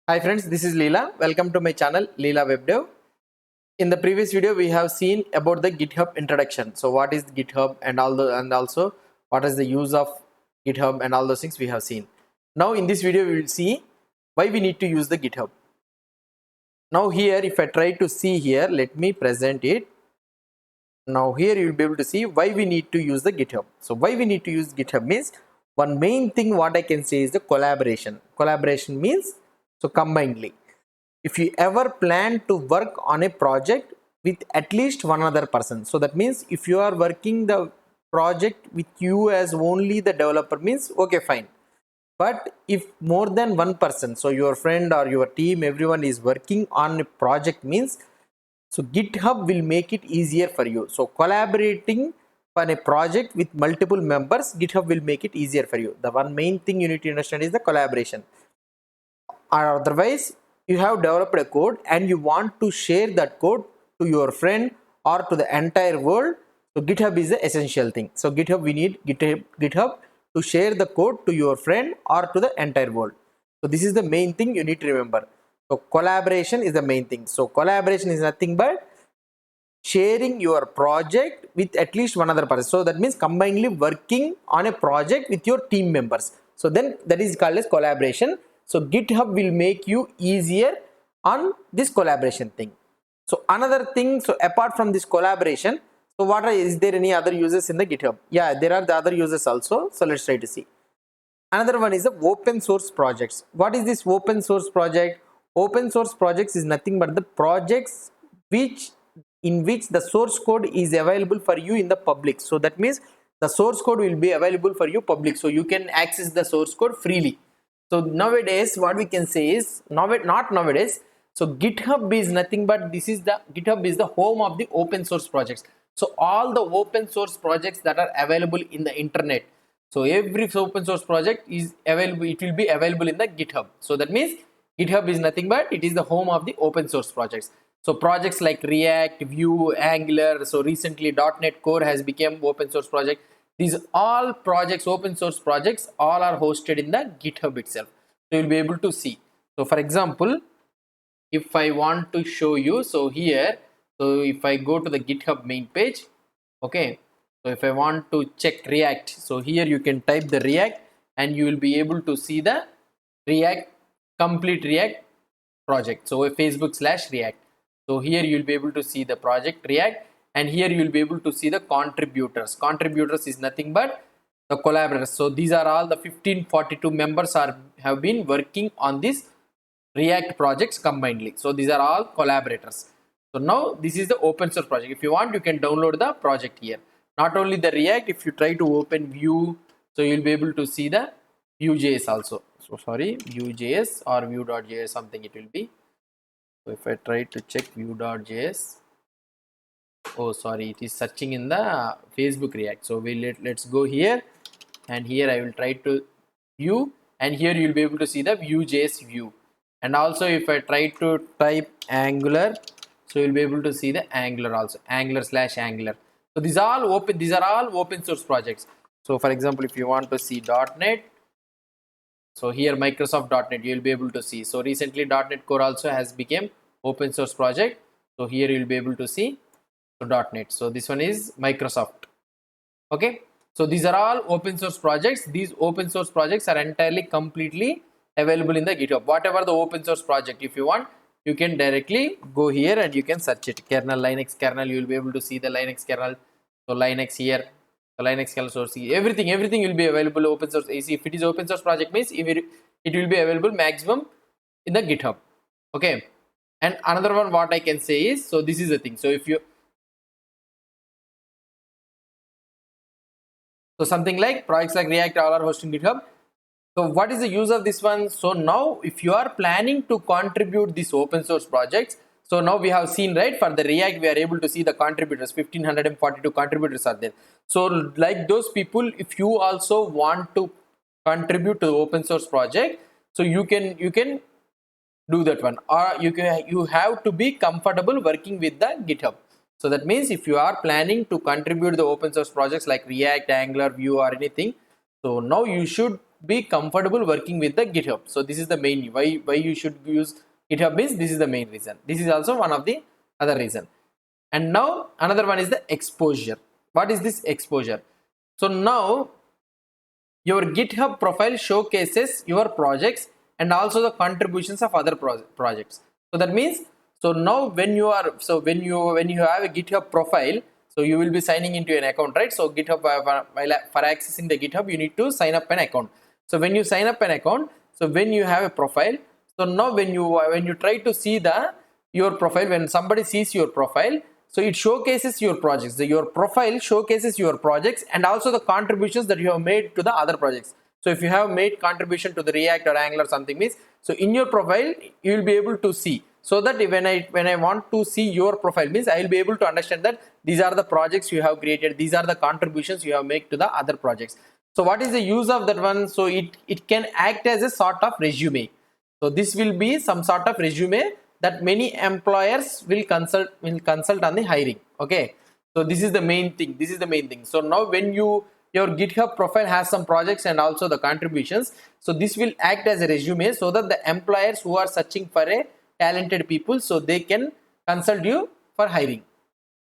Hi friends, this is Leela. Welcome to my channel Leela Web Dev. In the previous video, we have seen about the GitHub introduction. So what is GitHub and also what is the use of GitHub and all those things we have seen. Now in this video, we will see why we need to use the GitHub. Now here, if I try to see here, let me present it. Now here you will be able to see why we need to use the GitHub. So why we need to use GitHub means one main thing what I can say is the collaboration. Collaboration means so combinedly. If you ever plan to work on a project with at least one other person, so that means if you are working the project with you as only the developer means okay fine, but if more than one person, so your friend or your team, everyone is working on a project means so GitHub will make it easier for you. So collaborating on a project with multiple members, GitHub will make it easier for you. The one main thing you need to understand is the collaboration. Or otherwise, you have developed a code and you want to share that code to your friend or to the entire world. So GitHub is the essential thing. So GitHub, we need GitHub to share the code to your friend or to the entire world. So this is the main thing you need to remember. So collaboration is the main thing. So collaboration is nothing but sharing your project with at least one other person. So that means combinedly working on a project with your team members. So then that is called as collaboration. So GitHub will make you easier on this collaboration thing. So another thing, so apart from this collaboration, so is there any other users in the GitHub? Yeah, there are the other users also. So let's try to see. Another one is the open source projects. What is this open source project? Open source projects is nothing but the projects in which the source code is available for you in the public. So that means the source code will be available for you public. So you can access the source code freely. So nowadays, what we can say is not nowadays. So GitHub is nothing but GitHub is the home of the open source projects. So all the open source projects that are available in the internet. So every open source project is available. It will be available in the GitHub. So that means GitHub is nothing but it is the home of the open source projects. So projects like React, Vue, Angular. So recently .NET Core has become open source project. These all projects, open source projects, all are hosted in the GitHub itself. So you'll be able to see. So for example, if I want to show you, so here, so if I go to the GitHub main page, okay. So if I want to check React, so here you can type the React and you will be able to see the complete React project. So a Facebook/React. So here you will be able to see the project React, and here you will be able to see the contributors. Contributors is nothing but the collaborators. So these are all the 1542 members have been working on this React projects combinedly. So these are all collaborators. So now this is the open source project. If you want, you can download the project here. Not only the React, if you try to open Vue, so you'll be able to see the Vue.js also. So sorry, Vue.js or Vue.js, something it will be. So if I try to check Vue.js, oh sorry, it is searching in the Facebook React. So let's go here, and here I will try to view, and here you will be able to see the Vue.js view. And also if I try to type Angular, so you'll be able to see the Angular also, Angular/Angular. So these are all open source projects. So for example, if you want to see .NET, so here Microsoft.NET you will be able to see. So recently .NET Core also has become open source project. So here you will be able to see .NET. So this one is Microsoft. Okay. So these are all open source projects. These open source projects are entirely completely available in the GitHub. Whatever the open source project, if you want, you can directly go here and you can search it. Kernel, Linux kernel, you will be able to see the Linux kernel. So Linux here, the Linux kernel source, everything will be available open source. If it is open source project means it will be available maximum in the GitHub. Okay. And another one what I can say is, so this is the thing. So if you, so something like projects like React all are hosting GitHub. So what is the use of this one? So now if you are planning to contribute these open source projects, so now we have seen, right, for the React we are able to see the contributors, 1542 contributors are there. So like those people, if you also want to contribute to the open source project, so you can do that one, or you have to be comfortable working with the GitHub. So that means if you are planning to contribute the open source projects like React, Angular, Vue or anything, so now you should be comfortable working with the GitHub. So this is the main why you should use GitHub is this is the main reason. This is also one of the other reason. And now another one is the exposure. What is this exposure? So now your GitHub profile showcases your projects and also the contributions of other projects. So that means, so now when you have a GitHub profile, so you will be signing into an account, right? So GitHub, for accessing the GitHub, you need to sign up an account. So when you sign up an account, so when you have a profile, so now when you try to see your profile, when somebody sees your profile, so it showcases your projects. Your profile showcases your projects and also the contributions that you have made to the other projects. So if you have made contribution to the React or Angular something means, so in your profile you will be able to see. So that when I want to see your profile means, I will be able to understand that these are the projects you have created, these are the contributions you have made to the other projects. So what is the use of that one? So it can act as a sort of resume. So this will be some sort of resume that many employers will consult on the hiring. Okay, so this is the main thing. So now when your GitHub profile has some projects and also the contributions, so this will act as a resume so that the employers who are searching for a talented people, so they can consult you for hiring.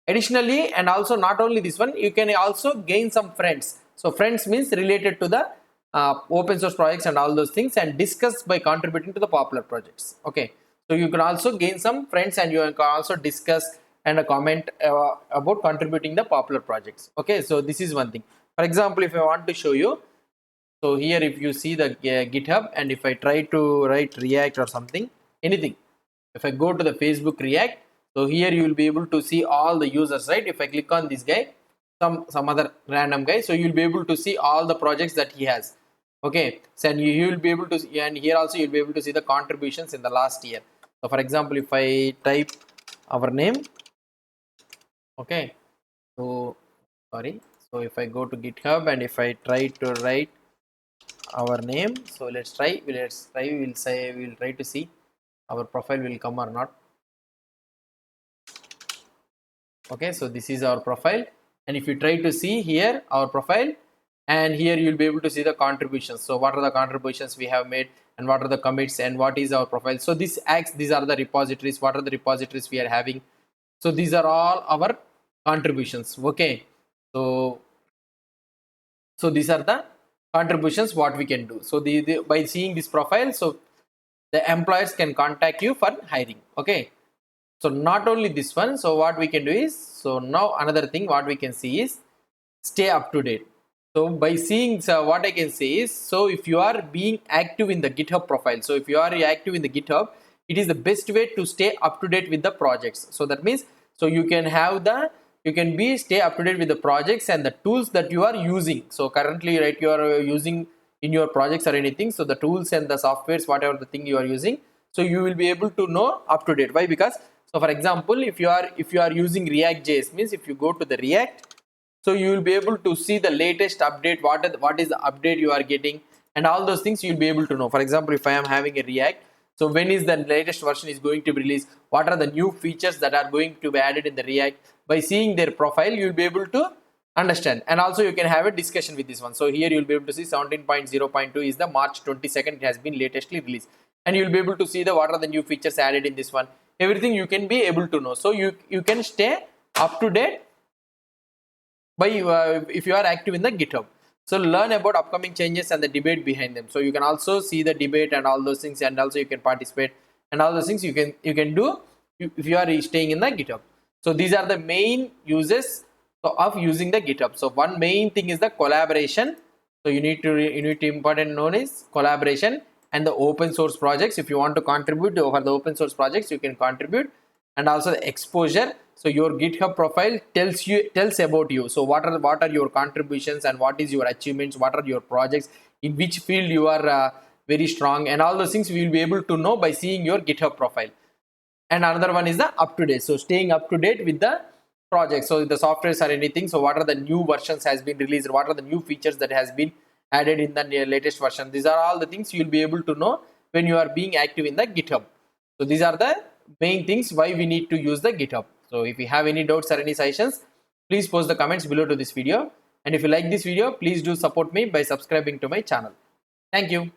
Additionally, and also not only this one, you can also gain some friends. So friends means related to the open source projects and all those things, and discuss by contributing to the popular projects. Okay, so you can also gain some friends and you can also discuss and comment about contributing the popular projects. Okay, so this is one thing. For example, if I want to show you, so here if you see the GitHub, and if I try to write React or something, anything, if I go to the Facebook React, so here you will be able to see all the users, right? If I click on this guy, some other random guy, so you will be able to see all the projects that he has. Okay, so and you will be able to see, and here also you will be able to see the contributions in the last year. So for example, if I type our name, okay, so sorry, so if I go to GitHub and if I try to write our name, so we'll try to see our profile will come or not. Okay, so this is our profile, and if you try to see here our profile, and here you will be able to see the contributions. So what are the contributions we have made, and what are the commits, and what is our profile. So these are the repositories, what are the repositories we are having. So these are all our contributions. Okay, so these are the contributions what we can do. So by seeing this profile, so the employers can contact you for hiring. Okay, so not only this one, so what we can do is, so now another thing what we can see is stay up to date. So by seeing, so what I can say is, so if you are being active in the GitHub profile, so if you are active in the GitHub, it is the best way to stay up to date with the projects. So that means, so you can stay up to date with the projects and the tools that you are using. So currently, right, you are using in your projects or anything, so the tools and the softwares, whatever the thing you are using, so you will be able to know up to date. Why? Because, so for example, if you are using React.js, means if you go to the React, so you will be able to see the latest update, what is the update you are getting, and all those things you will be able to know. For example, if I am having a React, so when is the latest version is going to be released, what are the new features that are going to be added in the React. By seeing their profile, you will be able to understand, and also you can have a discussion with this one. So here you will be able to see 17.0.2 is the March 22nd, it has been latestly released, and you will be able to see what are the new features added in this one. Everything you can be able to know. So you can stay up to date by if you are active in the GitHub. So learn about upcoming changes and the debate behind them. So you can also see the debate and all those things, and also you can participate, and all those things you can do if you are staying in the GitHub. So these are the main uses of using the GitHub. So one main thing is the collaboration. So you need to important known is collaboration and the open source projects. If you want to contribute over the open source projects, you can contribute, and also the exposure. So your GitHub profile tells about you. So what are your contributions, and what is your achievements, what are your projects, in which field you are very strong, and all those things we will be able to know by seeing your GitHub profile. And another one is the up to date. So staying up to date with the project. So the softwares or anything. So what are the new versions has been released? What are the new features that has been added in the latest version? These are all the things you will be able to know when you are being active in the GitHub. So these are the main things why we need to use the GitHub. So if you have any doubts or any suggestions, please post the comments below to this video. And if you like this video, please do support me by subscribing to my channel. Thank you.